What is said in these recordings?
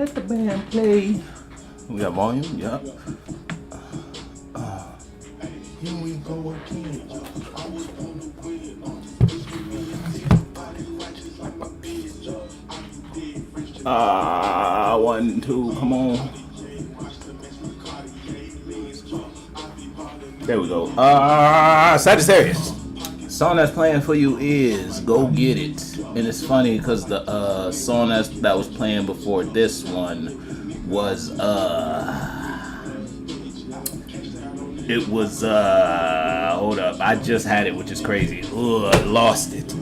Let the band play. We got volume? Yep. Here we go again. One, two, come on. There we go. Sagittarius. Song that's playing for you is Go Get It. And it's funny because the song that was playing before this one was hold up, I just had it, which is crazy. I lost it.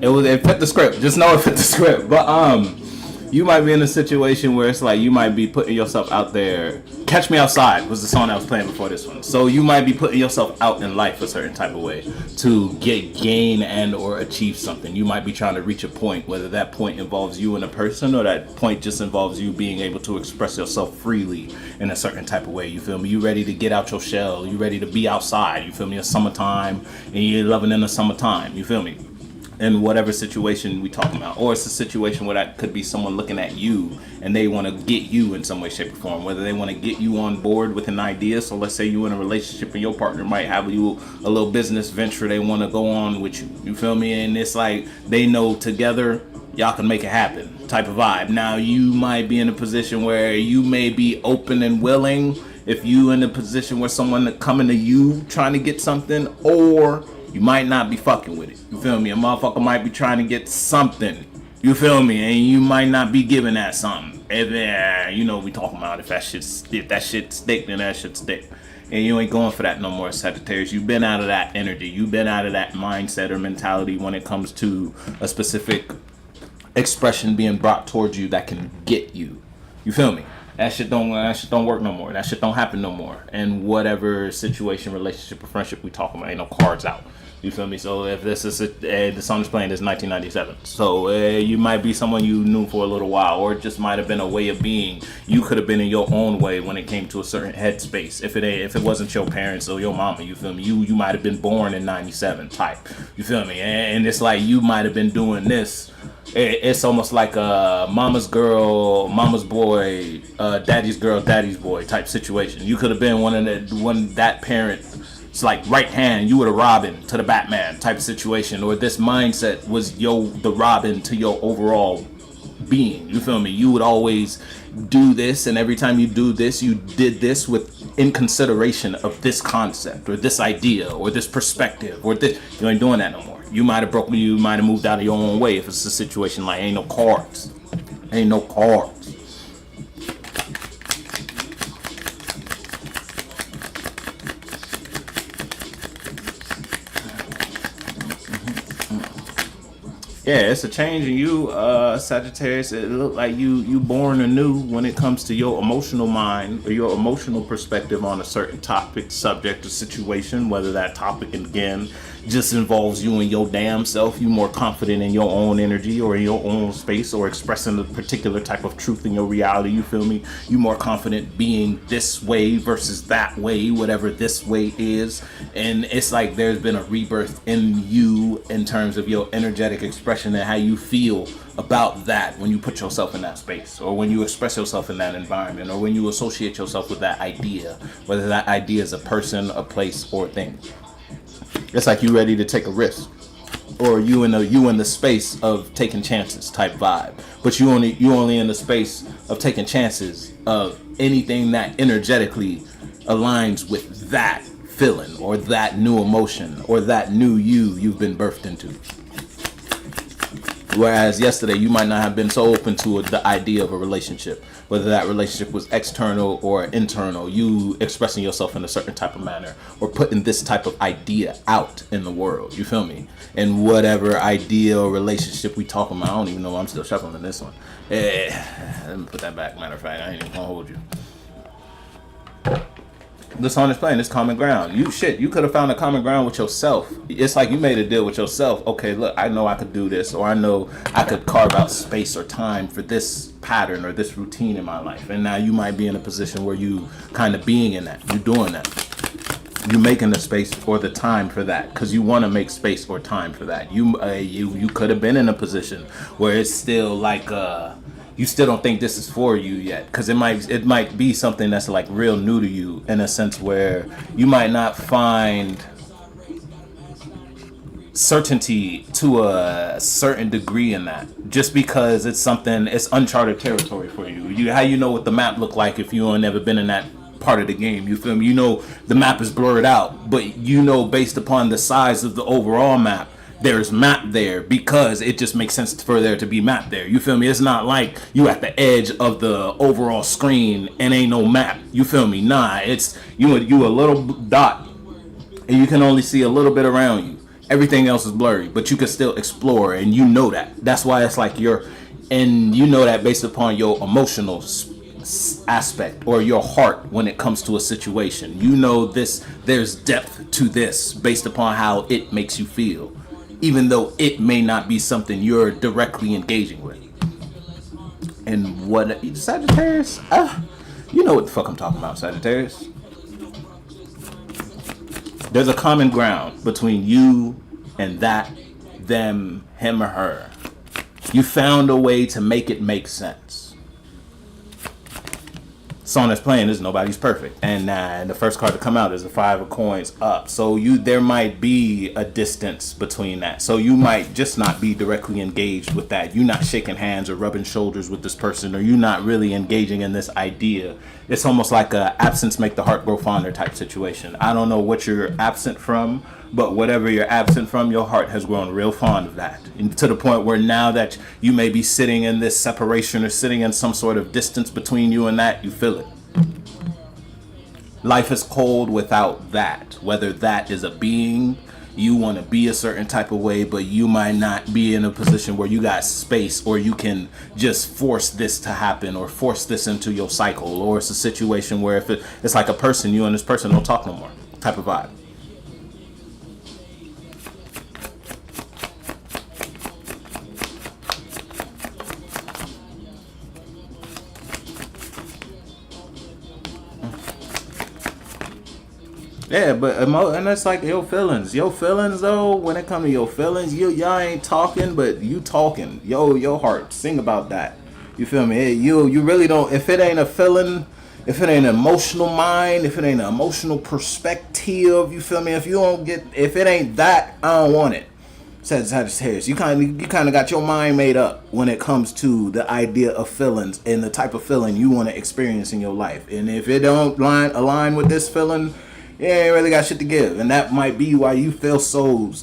It fit the script. Just know it fit the script. But you might be in a situation where it's like you might be putting yourself out there. Catch Me Outside was the song I was playing before this one. So you might be putting yourself out in life a certain type of way to gain and or achieve something. You might be trying to reach a point, whether that point involves you and a person or that point just involves you being able to express yourself freely in a certain type of way. You feel me? You ready to get out your shell. You ready to be outside. You feel me? It's summertime and you're loving in the summertime. You feel me? In whatever situation we talking about, or it's a situation where that could be someone looking at you and they want to get you in some way, shape, or form, whether they want to get you on board with an idea. So let's say you in a relationship and your partner might have you a little business venture they want to go on with you. You feel me? And it's like they know together y'all can make it happen type of vibe. Now you might be in a position where you may be open and willing if you in a position where someone coming to you trying to get something, or you might not be fucking with it. You feel me? A motherfucker might be trying to get something. You feel me? And you might not be giving that something. If you know we talking about if that shit stick, then that shit stick. And you ain't going for that no more, Sagittarius. You've been out of that energy. You've been out of that mindset or mentality when it comes to a specific expression being brought towards you that can get you. You feel me? That shit don't work no more. That shit don't happen no more. And whatever situation, relationship, or friendship we talking about, ain't no cards out. You feel me? So if this is the song is playing, is 1997. So you might be someone you knew for a little while, or it just might have been a way of being. You could have been in your own way when it came to a certain headspace. If it wasn't your parents or your mama, you feel me? You might have been born in 97 type. You feel me? And it's like you might have been doing this. It's almost like a mama's girl, mama's boy, daddy's girl, daddy's boy type situation. You could have been one that parent. It's like right hand, you were the Robin to the Batman type of situation, or this mindset was the Robin to your overall being. You feel me? You would always do this, and every time you do this, you did this in consideration of this concept or this idea or this perspective or this. You ain't doing that no more. You might have broken. You might have moved out of your own way if it's a situation like ain't no cards. Ain't no cards. Yeah, it's a change in you, Sagittarius. It look like you born anew when it comes to your emotional mind or your emotional perspective on a certain topic, subject, or situation, whether that topic, again, just involves you and your damn self. You more confident in your own energy or in your own space or expressing a particular type of truth in your reality. You feel me? You more confident being this way versus that way, whatever this way is. And it's like there's been a rebirth in you in terms of your energetic expression and how you feel about that when you put yourself in that space, or when you express yourself in that environment, or when you associate yourself with that idea, whether that idea is a person, a place, or a thing. It's like you ready to take a risk, or you in the space of taking chances type vibe. But you only in the space of taking chances of anything that energetically aligns with that feeling or that new emotion or that new you've been birthed into. Whereas yesterday you might not have been so open to the idea of a relationship, whether that relationship was external or internal, you expressing yourself in a certain type of manner or putting this type of idea out in the world. You feel me? And whatever idea or relationship we talking about, I don't even know why I'm still shuffling this one. Let me put that back. Matter of fact, I ain't even gonna hold you. The song is playing. It's common ground. You could have found a common ground with yourself. It's like you made a deal with yourself. Okay, look, I know I could do this, or I know I could carve out space or time for this pattern or this routine in my life. And now you might be in a position where you kind of being in that. You're doing that. You making the space or the time for that because you want to make space or time for that. You could have been in a position where it's still like you still don't think this is for you yet because it might be something that's like real new to you in a sense where you might not find certainty to a certain degree in that just because it's uncharted territory for you. How you know what the map look like if you ain't never been in that part of the game. You feel me? You know the map is blurred out, but you know based upon the size of the overall map there's map there because it just makes sense for there to be map there. You feel me? It's not like you at the edge of the overall screen and ain't no map. You feel me? Nah, it's you a little dot and you can only see a little bit around you. Everything else is blurry, but you can still explore, and you know that. That's why it's like and you know that based upon your emotional aspect or your heart when it comes to a situation. You know there's depth to this based upon how it makes you feel, even though it may not be something you're directly engaging with. And what Sagittarius? You know what the fuck I'm talking about, Sagittarius. There's a common ground between you and that, them, him or her. You found a way to make it make sense. Song that's playing is Nobody's Perfect. And the first card to come out is the 5 of coins up. So there might be a distance between that. So you might just not be directly engaged with that. You're not shaking hands or rubbing shoulders with this person, or you're not really engaging in this idea. It's almost like a absence make the heart grow fonder type situation. I don't know what you're absent from, but whatever you're absent from, your heart has grown real fond of that. And to the point where now that you may be sitting in this separation or sitting in some sort of distance between you and that, you feel it. Life is cold without that. Whether that is a being, you want to be a certain type of way, but you might not be in a position where you got space or you can just force this to happen or force this into your cycle. Or it's a situation where if it's like a person, you and this person don't talk no more type of vibe. Yeah, but and it's like your feelings though. When it come to your feelings, y'all ain't talking, but you talking. Your heart, sing about that. You feel me? You really don't. If it ain't a feeling, if it ain't an emotional mind, if it ain't an emotional perspective, you feel me? If it ain't that, I don't want it. Sagittarius, you kind of got your mind made up when it comes to the idea of feelings and the type of feeling you want to experience in your life. And if it don't align with this feeling, you ain't really got shit to give. And that might be why you feel so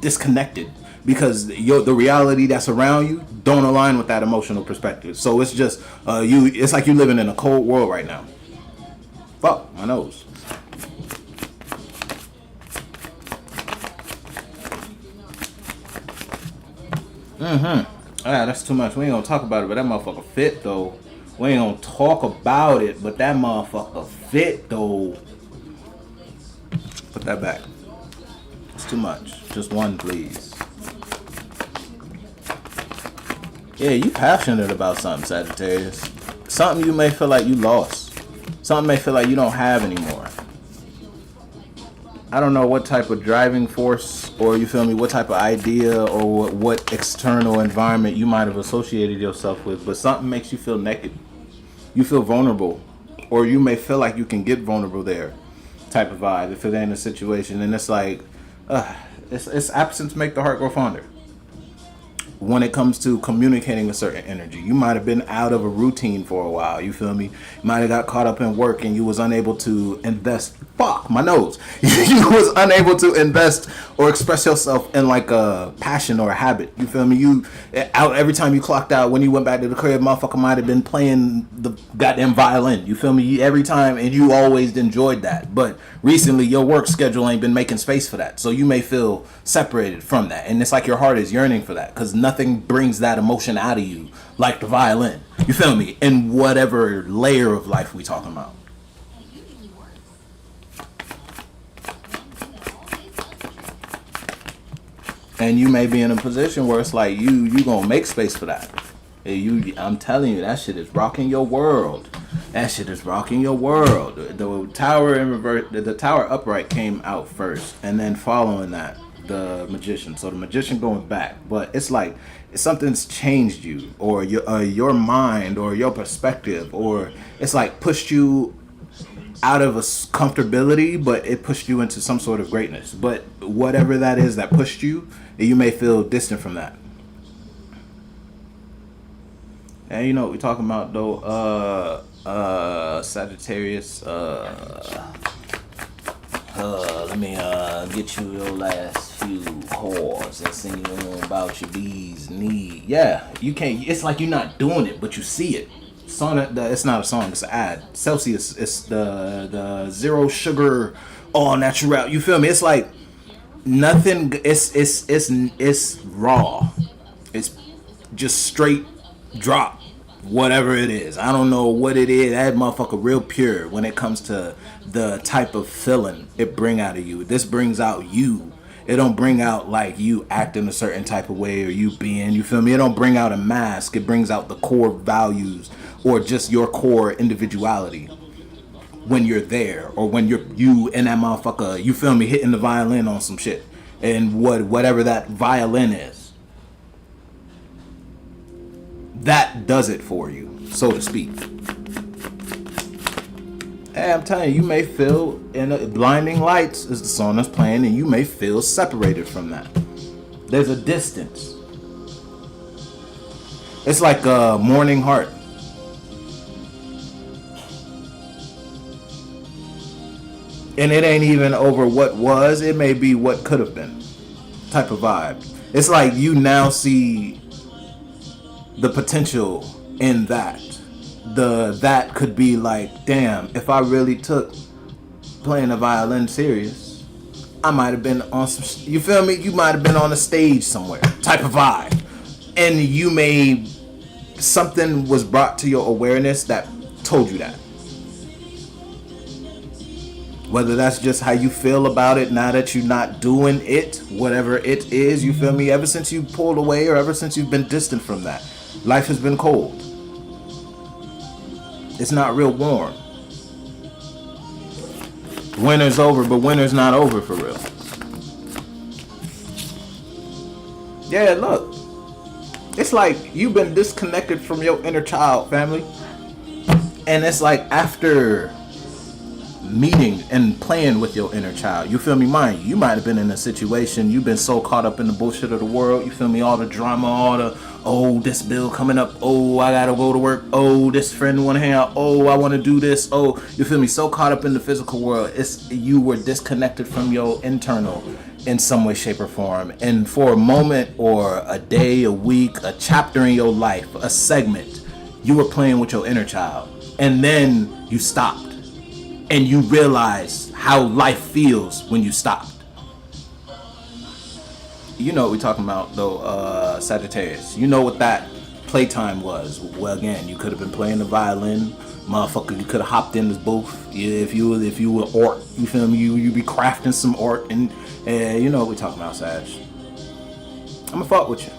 disconnected, because the reality that's around you don't align with that emotional perspective. So it's just it's like you living in a cold world right now. Fuck my nose. That's too much. We ain't gonna talk about it, but that motherfucker fit though. We ain't gonna talk about it, but that motherfucker fit though. Put that back. It's too much. Just one, please. Yeah, you passionate about something, Sagittarius. Something you may feel like you lost. Something may feel like you don't have anymore. I don't know what type of driving force, or you feel me, what type of idea or what external environment you might have associated yourself with, but something makes you feel naked. You feel vulnerable, or you may feel like you can get vulnerable there type of vibe if it ain't a situation. And it's like it's absence make the heart grow fonder. When it comes to communicating a certain energy, you might have been out of a routine for a while. You feel me? You might have got caught up in work and you was unable to invest. Fuck my nose. You was unable to invest or express yourself in like a passion or a habit. You feel me? You out every time you clocked out. When you went back to the crib, motherfucker might have been playing the goddamn violin. You feel me? Every time, and you always enjoyed that. But recently, your work schedule ain't been making space for that. So you may feel separated from that, and it's like your heart is yearning for that because nothing brings that emotion out of you like the violin. You feel me? In whatever layer of life we talking about. And you may be in a position where it's like you gonna make space for that. I'm telling you, that shit is rocking your world. That shit is rocking your world. The tower in reverse, the tower upright came out first, and then following that, the magician. So the magician going back, but it's like something's changed you, or your mind, or your perspective, or it's like pushed you out of a comfortability, but it pushed you into some sort of greatness. But whatever that is that pushed you, you may feel distant from that. And you know what we're talking about though, Sagittarius. Let me get you your last few whores and sing you about your bees need. Yeah, you can't. It's like you're not doing it, but you see it. Song. It's not a song. It's an ad. Celsius. It's the zero sugar, all natural. You feel me? It's like nothing. It's raw. It's just straight drop. Whatever it is, I don't know what it is. That motherfucker real pure when it comes to the type of feeling it bring out of you. This brings out you. It don't bring out like you acting a certain type of way or you being, you feel me? It don't bring out a mask. It brings out the core values or just your core individuality when you're there, or when you and that motherfucker, you feel me, hitting the violin on some shit. And whatever that violin is, that does it for you, so to speak. Hey, I'm telling you, you may feel blinding lights is the song that's playing, and you may feel separated from that. There's a distance. It's like a mourning heart. And it ain't even over what was, it may be what could have been type of vibe. It's like you now see the potential in that. That could be like, damn, if I really took playing the violin serious, I might have been on some, you feel me? You might have been on a stage somewhere type of vibe. And you may, something was brought to your awareness that told you that. Whether that's just how you feel about it now that you're not doing it, whatever it is, you feel me? Ever since you pulled away, or ever since you've been distant from that, life has been cold. It's not real warm. Winter's over, but winter's not over for real. Yeah, look. It's like you've been disconnected from your inner child, family. And it's like after meeting and playing with your inner child, you feel me, mind you might have been in a situation, you've been so caught up in the bullshit of the world, you feel me, all the drama, all the, oh, this bill coming up, oh, I gotta go to work, oh, this friend wanna hang out, oh, I wanna do this, oh, you feel me, so caught up in the physical world, it's you were disconnected from your internal in some way, shape, or form. And for a moment, or a day, a week, a chapter in your life, a segment, you were playing with your inner child, and then you stopped. And you realize how life feels when you stopped. You know what we're talking about though, Sagittarius. You know what that playtime was. Well, again, you could have been playing the violin, motherfucker. You could have hopped in this booth. If you were art, you feel me? You be crafting some art, and you know what we're talking about, Sag. I'ma fuck with you.